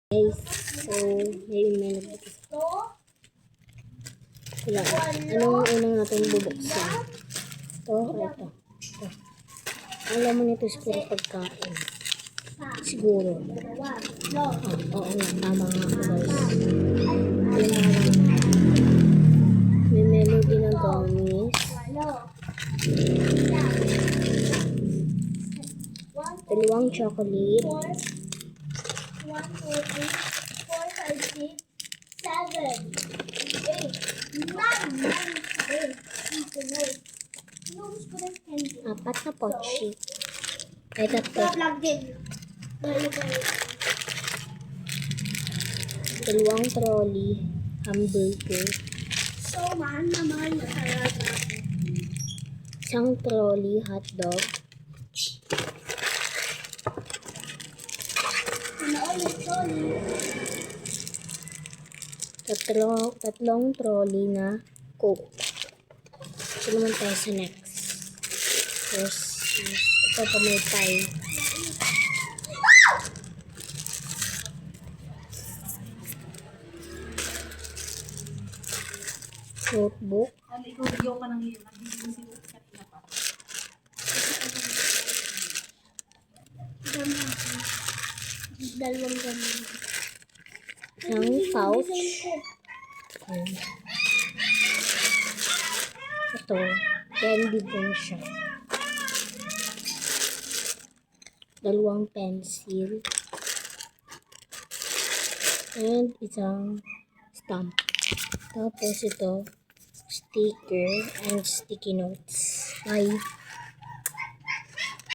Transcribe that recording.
Guys, so ngayon may nagbukas. Wala. Anong unang natin bubuksan? Ito o ito? Ito. Alam mo nito siguro pagkain. Siguro. Oo nga, tama nga guys. May melody ng gummies. Dalawang chocolate. 1, 2, 3, 4, 5, 6, 7, 8, 9, 10. Apat na pochi. Ay, tatlo. Dalawang trolley. Hamburger. So, mahal na mahal na talaga. Isang trolley hotdog. Tatlong trolley na Coke. Ito naman tayo sa next. Yes. Ito pa may pie. Notebook. Dalawang ganun. Isang pouch. Ito. Candy din siya. Dalawang pencil. And isang stamp. Tapos ito, sticker and sticky notes. Bye.